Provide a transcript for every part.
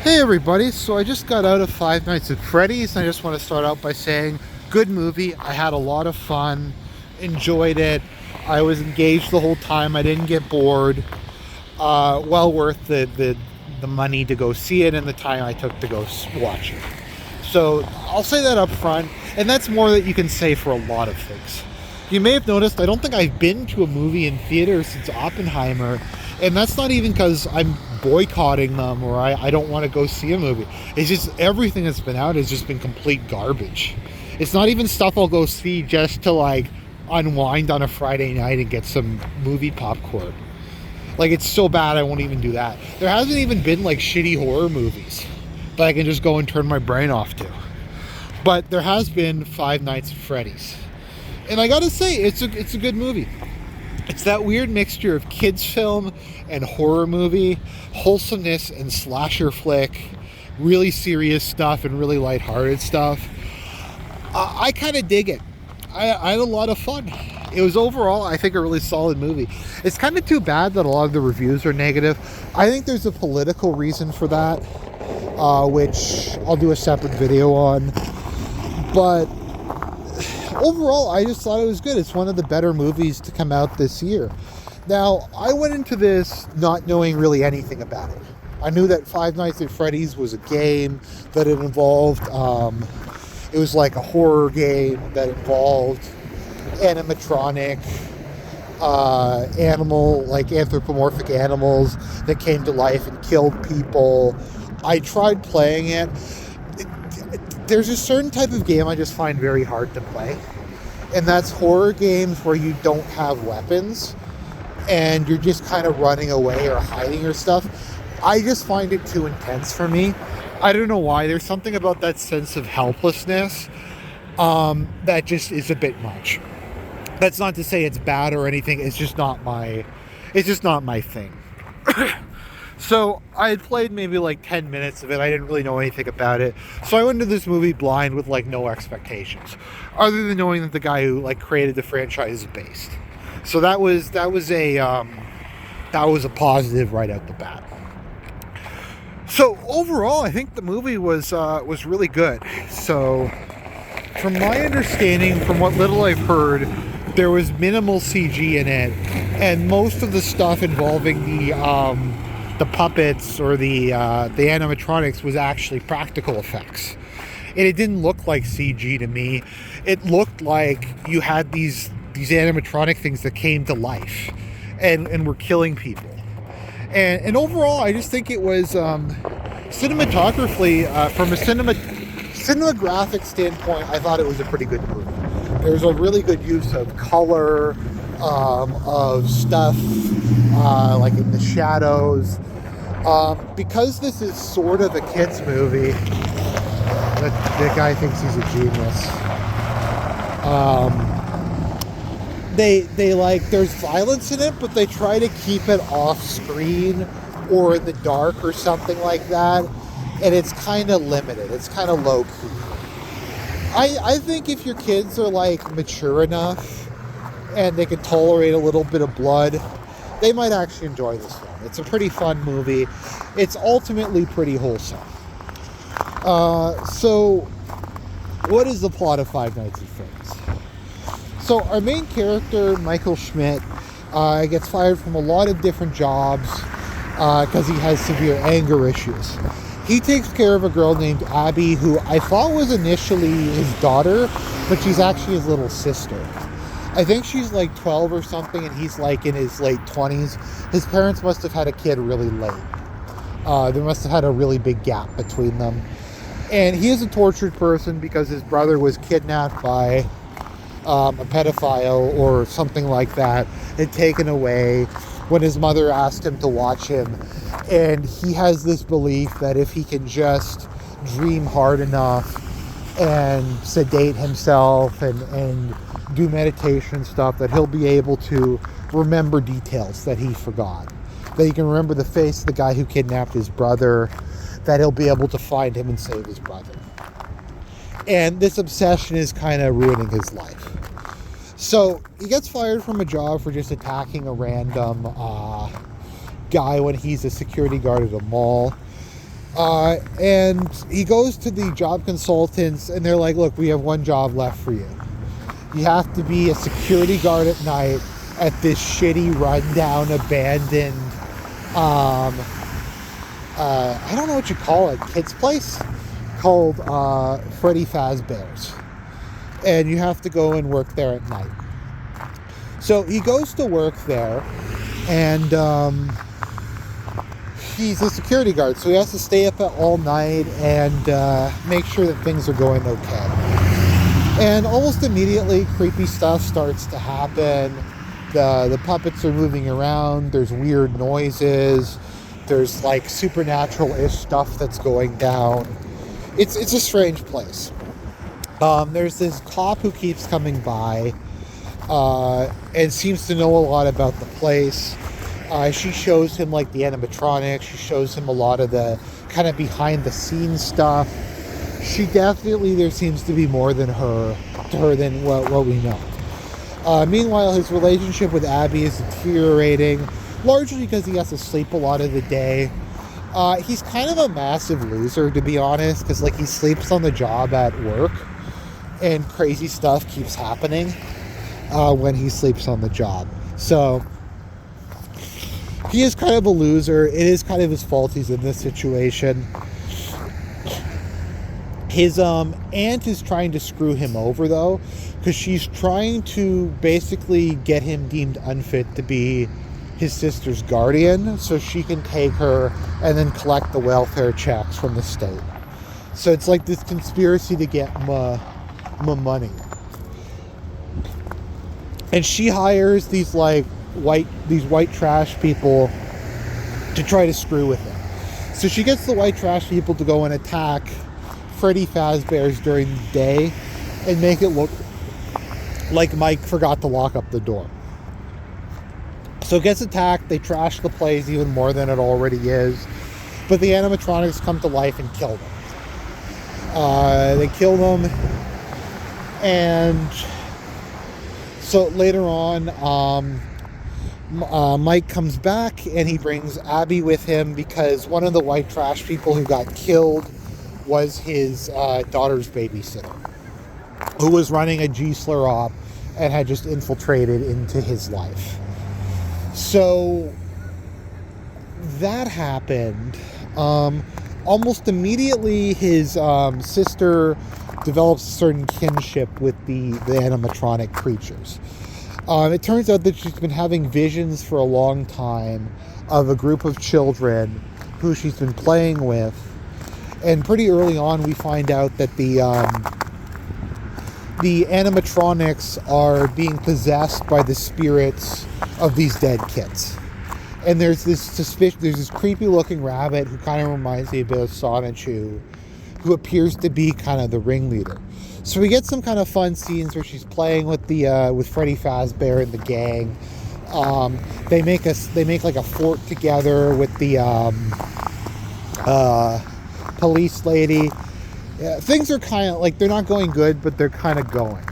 Hey everybody, so I just got out of Five Nights at Freddy's and I just want to start out by saying, good movie. I had a lot of fun, enjoyed it. I was engaged the whole time. I didn't get bored. Well worth the money to go see it and the time I took to go watch it. So I'll say that up front, and that's more that you can say for a lot of things. You may have noticed I don't think I've been to a movie in theater since Oppenheimer, and that's not even because I'm boycotting them or I don't want to go see a movie. It's just everything that's been out has just been complete garbage. It's not even stuff I'll go see just to like unwind on a Friday night and get some movie popcorn. Like, it's so bad I won't even do that. There hasn't even been like shitty horror movies that I can just go and turn my brain off to. But there has been Five Nights at Freddy's. And I gotta say, it's a good movie. It's that weird mixture of kids film and horror movie, wholesomeness and slasher flick, really serious stuff and really lighthearted stuff. I kind of dig it. I had a lot of fun. It was overall, I think, a really solid movie. It's kind of too bad that a lot of the reviews are negative. I think there's a political reason for that, which I'll do a separate video on. But overall, I just thought it was good. It's one of the better movies to come out this year. Now, I went into this not knowing really anything about it. I knew that Five Nights at Freddy's was a game, that it involved, it was like a horror game that involved animatronic like anthropomorphic animals that came to life and killed people. I tried playing it. There's a certain type of game I just find very hard to play, and that's horror games where you don't have weapons and you're just kind of running away or hiding your stuff. I just find it too intense for me. I don't know why. There's something about that sense of helplessness that just is a bit much. That's not to say it's bad or anything. It's just not my thing. So I had played maybe like 10 minutes of it. I didn't really know anything about it. So I went into this movie blind with like no expectations, other than knowing that the guy who like created the franchise is based. So that was a positive right out the bat. So overall, I think the movie was really good. So from my understanding, from what little I've heard, there was minimal CG in it, and most of the stuff involving the puppets or the animatronics was actually practical effects. And it didn't look like CG to me. It looked like you had these animatronic things that came to life and were killing people. And overall, I just think it was cinematographically, from a cinematographic standpoint, I thought it was a pretty good movie. There's a really good use of color, of stuff, like in the shadows. Because this is sort of a kid's movie, the guy thinks he's a genius. They like, there's violence in it, but they try to keep it off screen or in the dark or something like that. And it's kind of limited. It's kind of low key. I think if your kids are like mature enough and they can tolerate a little bit of blood, they might actually enjoy this film. It's a pretty fun movie. It's ultimately pretty wholesome. So what is the plot of Five Nights at Freddy's? So our main character, Michael Schmidt, gets fired from a lot of different jobs because he has severe anger issues. He takes care of a girl named Abby, who I thought was initially his daughter, but she's actually his little sister. I think she's like 12 or something, and he's like in his late 20s. His parents must have had a kid really late. They must have had a really big gap between them. And he is a tortured person because his brother was kidnapped by a pedophile or something like that and taken away when his mother asked him to watch him. And he has this belief that if he can just dream hard enough and sedate himself and do meditation stuff, that he'll be able to remember details that he forgot. That he can remember the face of the guy who kidnapped his brother, that he'll be able to find him and save his brother. And this obsession is kind of ruining his life. So he gets fired from a job for just attacking a random guy when he's a security guard at a mall. And he goes to the job consultants, and they're like, look, we have one job left for you. You have to be a security guard at night at this shitty, rundown, abandoned, I don't know what you call it, kid's place, called Freddy Fazbear's. And you have to go and work there at night. So he goes to work there, and he's a security guard, so he has to stay up all night and make sure that things are going okay. And almost immediately, creepy stuff starts to happen. The puppets are moving around. There's weird noises. There's like supernatural-ish stuff that's going down. It's a strange place. There's this cop who keeps coming by and seems to know a lot about the place. She shows him like the animatronics. She shows him a lot of the kind of behind-the-scenes stuff. There seems to be more to her than what we know. Meanwhile, his relationship with Abby is deteriorating, largely because he has to sleep a lot of the day. He's kind of a massive loser, to be honest, because like he sleeps on the job at work, and crazy stuff keeps happening when he sleeps on the job. So he is kind of a loser. It is kind of his fault he's in this situation. His aunt is trying to screw him over, though, because she's trying to basically get him deemed unfit to be his sister's guardian, so she can take her and then collect the welfare checks from the state. So it's like this conspiracy to get money. And she hires these white trash people to try to screw with him. So she gets the white trash people to go and attack Freddy Fazbear's during the day and make it look like Mike forgot to lock up the door. So it gets attacked. They trash the place even more than it already is. But the animatronics come to life and kill them. They kill them. And so later on, Mike comes back and he brings Abby with him because one of the white trash people who got killed was his daughter's babysitter, who was running a G-Slur op and had just infiltrated into his life. So that happened. Almost immediately, his sister develops a certain kinship with the animatronic creatures. It turns out that she's been having visions for a long time of a group of children who she's been playing with. And pretty early on, we find out that the animatronics are being possessed by the spirits of these dead kids. And there's this creepy-looking rabbit who kind of reminds me a bit of Sonichu, who appears to be kind of the ringleader. So we get some kind of fun scenes where she's playing with Freddy Fazbear and the gang. They make like a fort together with the police lady. Yeah, things are kind of like, they're not going good, but they're kind of going.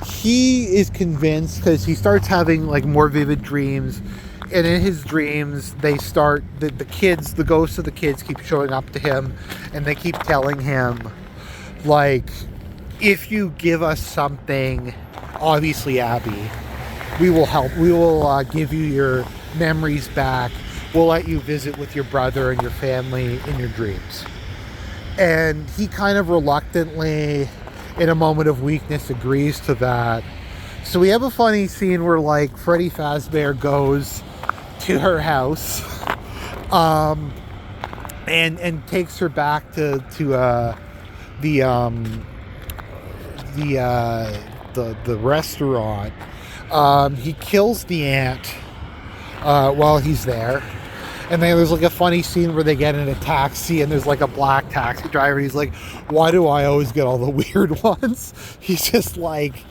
He is convinced because he starts having like more vivid dreams, and in his dreams they start the ghosts of the kids keep showing up to him, and they keep telling him like, if you give us something, obviously Abby, we will help. We will give you your memories back. We'll let you visit with your brother and your family in your dreams. And he kind of reluctantly, in a moment of weakness, agrees to that. So we have a funny scene where like Freddy Fazbear goes to her house and takes her back to the restaurant. He kills the aunt while he's there. And then there's like a funny scene where they get in a taxi and there's like a black taxi driver. He's like, why do I always get all the weird ones? He's just like,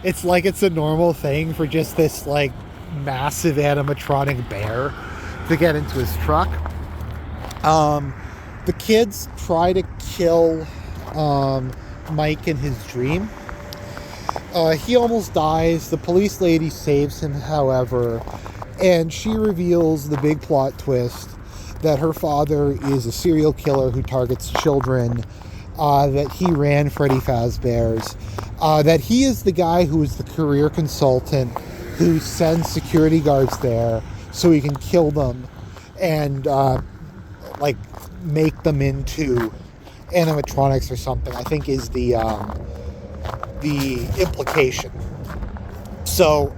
it's a normal thing for just this like massive animatronic bear to get into his truck. The kids try to kill Mike in his dream. He almost dies. The police lady saves him, however. And she reveals the big plot twist that her father is a serial killer who targets children, that he ran Freddy Fazbear's, that he is the guy who is the career consultant who sends security guards there so he can kill them and like make them into animatronics or something, I think is the implication. So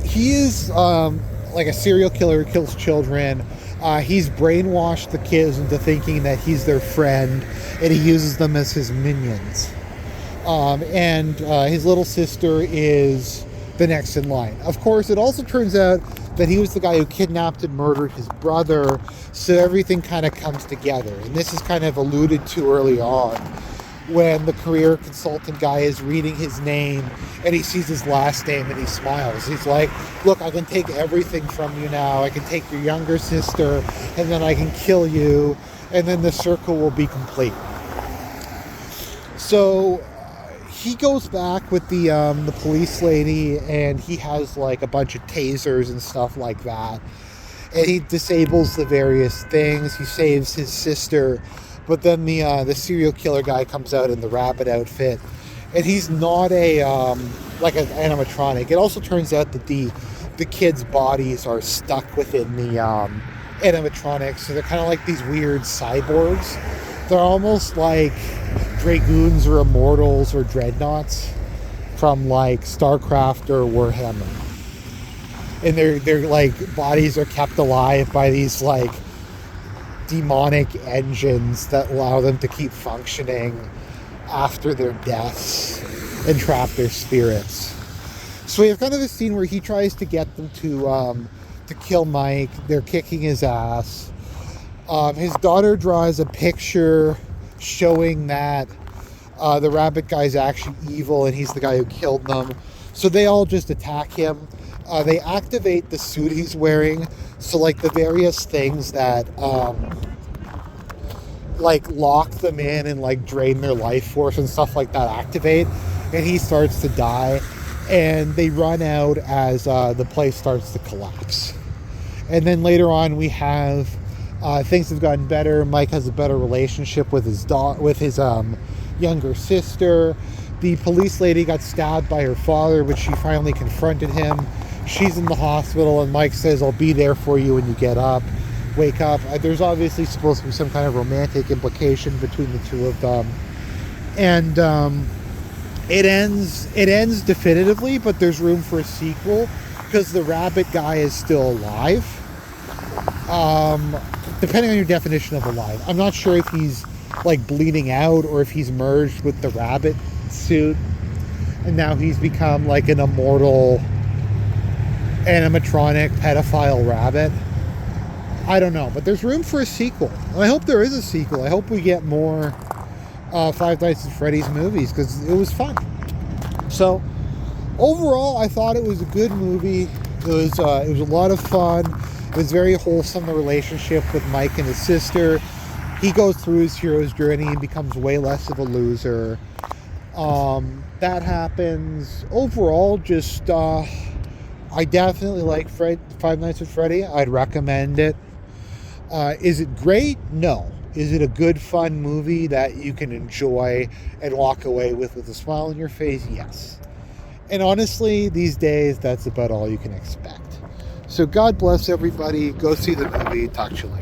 he is like a serial killer who kills children. He's brainwashed the kids into thinking that he's their friend, and he uses them as his minions. And his little sister is the next in line. Of course, it also turns out that he was the guy who kidnapped and murdered his brother, so everything kind of comes together. And this is kind of alluded to early on, when the career consultant guy is reading his name and he sees his last name and he smiles. He's like, look, I can take everything from you now. I can take your younger sister and then I can kill you, and then the circle will be complete. So he goes back with the police lady, and he has like a bunch of tasers and stuff like that. And he disables the various things. He saves his sister. But then the serial killer guy comes out in the rabbit outfit, and he's not a like an animatronic. It also turns out that the kids' bodies are stuck within the animatronics, so they're kind of like these weird cyborgs. They're almost like Dragoons or Immortals or Dreadnoughts from like StarCraft or Warhammer, and their like bodies are kept alive by these like demonic engines that allow them to keep functioning after their deaths and trap their spirits. So we have kind of a scene where he tries to get them to kill Mike. They're kicking his ass. His daughter draws a picture showing that the rabbit guy's actually evil and he's the guy who killed them. So they all just attack him. They activate the suit he's wearing. So like the various things that like lock them in and like drain their life force and stuff like that activate, and he starts to die, and they run out as the place starts to collapse. And then later on we have things have gotten better. Mike has a better relationship with his younger sister. The police lady got stabbed by her father, but she finally confronted him. She's in the hospital, and Mike says, I'll be there for you when you wake up. There's obviously supposed to be some kind of romantic implication between the two of them. And it ends definitively, but there's room for a sequel because the rabbit guy is still alive. Depending on your definition of alive. I'm not sure if he's like bleeding out or if he's merged with the rabbit suit and now he's become like an immortal animatronic pedophile rabbit. I don't know, but there's room for a sequel. And I hope there is a sequel. I hope we get more Five Nights at Freddy's movies because it was fun. So overall, I thought it was a good movie. It was a lot of fun. It was very wholesome, the relationship with Mike and his sister. He goes through his hero's journey and becomes way less of a loser. That happens. Overall, just I definitely like Five Nights at Freddy. I'd recommend it. Is it great? No. Is it a good, fun movie that you can enjoy and walk away with a smile on your face? Yes. And honestly, these days, that's about all you can expect. So God bless everybody. Go see the movie. Talk to you later.